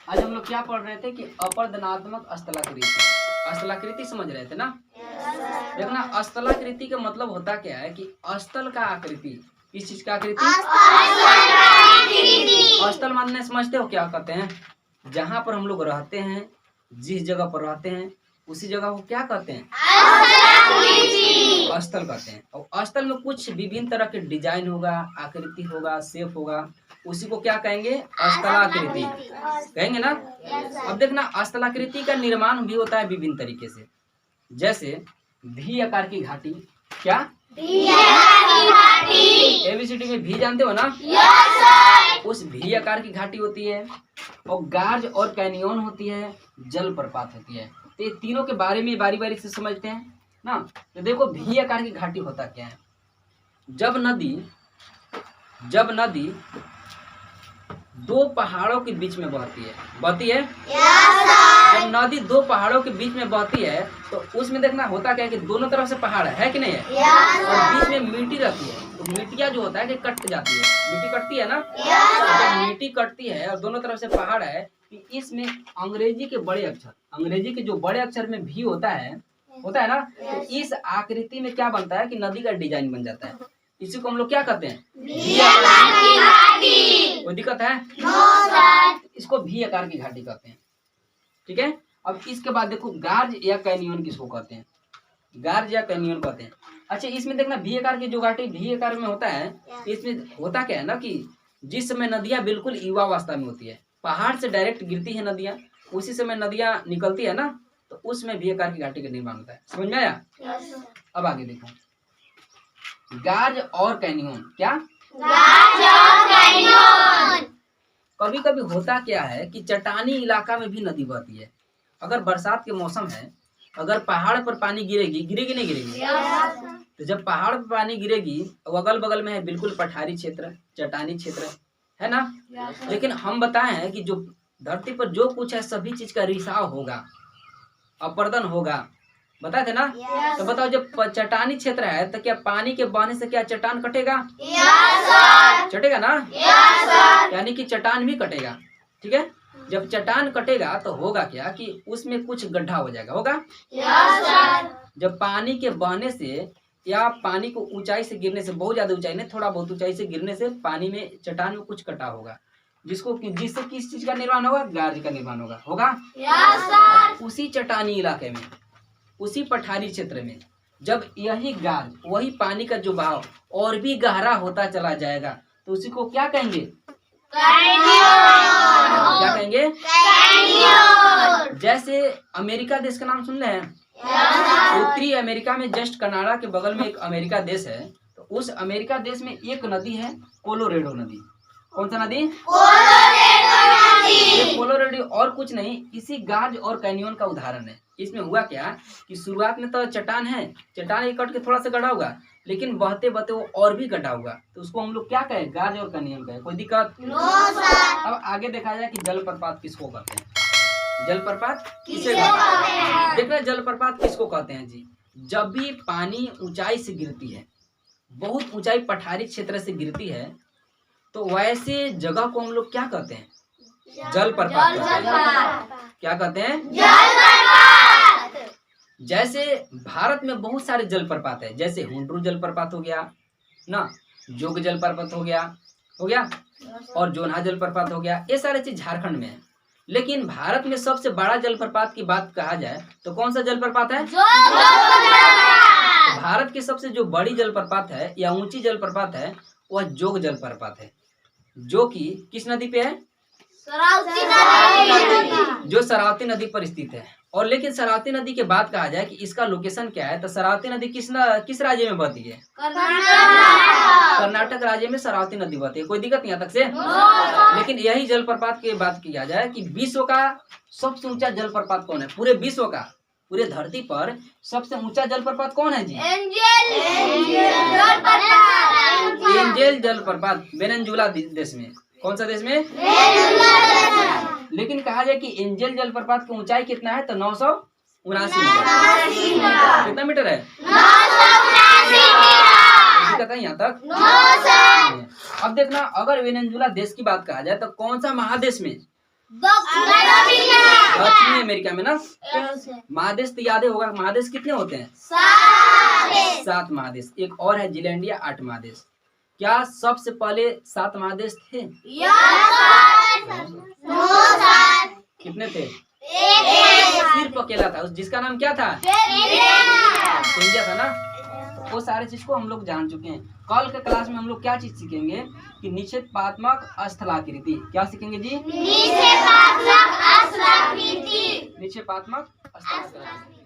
आज हम लोग क्या पढ़ रहे थे कि अपरदनात्मक स्थलाकृति। स्थलाकृति समझ रहे थे ना? देखना, स्थलाकृति का मतलब होता क्या है कि स्थल का आकृति। किस चीज का आकृति? स्थल मानने समझते हो क्या कहते हैं? जहाँ पर हम लोग रहते हैं, जिस जगह पर रहते हैं, उसी जगह को क्या कहते हैं? स्थल कहते हैं। और स्थल में कुछ विभिन्न तरह के डिजाइन होगा, आकृति होगा, शेप होगा, उसी को क्या कहेंगे? स्थलाकृति कहेंगे ना। अब देखना, स्थलाकृति का निर्माण भी होता है विभिन्न तरीके से। जैसे वी आकार की घाटी। क्या? एबीसीडी में भी जानते हो ना? उस वी आकार की घाटी होती है, और गार्ज और कैनियन होती है, जलप्रपात होती है। तो ये तीनों के बारे में बारी बारी से समझते हैं ना। तो देखो, वी आकार की घाटी होता क्या है? जब नदी दो पहाड़ों के बीच में बहती है, जब नदी दो पहाड़ों के बीच में बहती है तो उसमें देखना होता क्या है कि दोनों तरफ से पहाड़ है कि नहीं है, और बीच में मिट्टी रहती है। तो मिट्टियाँ जो होता है कि कट जाती है, मिट्टी कटती है ना। जब मिट्टी कटती है और दोनों तरफ से पहाड़ है, कि इसमें अंग्रेजी के बड़े अक्षर, अंग्रेजी के जो बड़े अक्षर में भी होता है ना, तो इस आकृति में क्या बनता है कि नदी का डिजाइन बन जाता है। इसी को हम लोग क्या कहते हैं? कोई दिक्कत है? इसको वी आकार की घाटी कहते हैं। ठीक है। अब इसके बाद देखो, गार्ज या कैनियन किसको कहते हैं? गार्ज या कैनियन कहते हैं। अच्छा, इसमें देखना, वी आकार की जो घाटी वी आकार में होता है, इसमें होता क्या है ना कि जिस समय नदियां बिल्कुल युवावस्था में होती है, पहाड़ से डायरेक्ट गिरती है नदियां, उसी समय नदियां निकलती है ना, तो उसमें वी आकार की घाटी का निर्माण होता है। समझ में आया? अब आगे देखो, गार्ज और कैनियन। क्या? गार्ज और कैनियन। कभी कभी होता क्या है कि चट्टानी इलाका में भी नदी बहती है। अगर बरसात के मौसम है, अगर पहाड़ पर पानी गिरेगी नहीं गिरेगी? तो जब पहाड़ पर पानी गिरेगी, अगल बगल में है बिल्कुल पठारी क्षेत्र, चट्टानी क्षेत्र है ना। लेकिन हम बताए हैं कि जो धरती पर जो कुछ है सभी चीज का रिसाव होगा, अपर्दन होगा, बताए थे ना। तो बताओ, जब चट्टानी क्षेत्र है तो क्या पानी के बहने से क्या चट्टान कटेगा? चटेगा ना। यानी कि चट्टान भी कटेगा। ठीक है। जब चट्टान कटेगा तो होगा क्या कि उसमें कुछ गड्ढा हो जाएगा, होगा। जब पानी के बहने से या पानी को ऊंचाई से गिरने से, बहुत ज्यादा ऊंचाई नहीं, थोड़ा बहुत ऊंचाई से गिरने से पानी में, चट्टान में कुछ कटा होगा, जिससे किस चीज का निर्माण होगा? गार्ज का निर्माण होगा। उसी चट्टानी इलाके में, उसी पठारी क्षेत्र में जब यही गार्ज, वही पानी का जो बहाव और भी गहरा होता चला जाएगा, तो उसी को क्या कहेंगे? क्या कहेंगे? जैसे अमेरिका देश का नाम सुन रहे हैं? उत्तरी अमेरिका में, जस्ट कनाडा के बगल में एक अमेरिका देश है। तो उस अमेरिका देश में एक नदी है, कोलोरेडो नदी। कौन सा नदी? कोलोरेडो और कुछ नहीं, इसी गार्ज और कैनियन का उदाहरण है। इसमें हुआ क्या कि शुरुआत में तो चट्टान है, चट्टान एक कट के थोड़ा सा गढ़ा होगा, लेकिन बहते बहते वो और भी गढ़ा होगा, तो उसको हम लोग क्या कहें? गार्ज और कैनियन कहें। कोई दिक्कत? अब आगे देखा जाए कि जलप्रपात किसको कहते हैं। जलप्रपात किसे कहते हैं? देखना, जलप्रपात किसको कहते हैं जी? जब भी पानी ऊंचाई से गिरती है, बहुत ऊंचाई पठारी क्षेत्र से गिरती है, तो वैसे जगह को हम लोग क्या कहते हैं? जलप्रपात कहते हैं। क्या कहते हैं? जलप्रपात। जैसे भारत में बहुत सारे जलप्रपात है, जैसे हुंड्रू जलप्रपात हो गया ना, जोग जलप्रपात हो गया और जोन्हा जलप्रपात हो गया। ये सारे चीज झारखंड में है। लेकिन भारत में सबसे बड़ा जलप्रपात की बात कहा जाए तो कौन सा जलप्रपात है? तो भारत की सबसे जो बड़ी जलप्रपात है या ऊंची जलप्रपात है, वह जोग जलप्रपात है, जो कि किस नदी पे है? जो शरावती नदी पर स्थित है। और लेकिन शरावती नदी के बाद कहा जाए कि इसका लोकेशन क्या है, तो शरावती नदी किस राज्य में बहती है? कर्नाटक राज्य में शरावती नदी बहती है। कोई दिक्कत नहीं यहाँ तक से? लेकिन यही जलप्रपात की बात किया जाए कि विश्व का सबसे ऊंचा जलप्रपात कौन है? पूरे विश्व का, पूरे धरती पर सबसे ऊंचा जलप्रपात कौन है जी? एंजेल जलप्रपात वेनेजुएला देश में। कौन सा देश में? लेकिन कहा जाए कि एंजेल जलप्रपात की ऊंचाई कितना है, तो 979 मीटर। कितना मीटर है? 979 यहाँ तक। अब देखना, अगर वेनेजुएला देश की बात कहा जाए तो कौन सा महादेश में? दक्षिणी अमेरिका में ना। महादेश तो याद होगा, महादेश कितने होते हैं? 7 महादेश। एक और है जीलैंडिया, 8 महादेश। क्या सबसे पहले 7 महादेश थे? कितने थे? सिर्फ अकेला था, जिसका नाम क्या था? इंडिया था ना। वो सारे चीज को हम लोग जान चुके हैं। कल के क्लास में हम लोग क्या चीज सीखेंगे कि निक्षेपात्मक स्थलाकृति। क्या सीखेंगे जी? निक्षेपात्मक स्थलाकृति।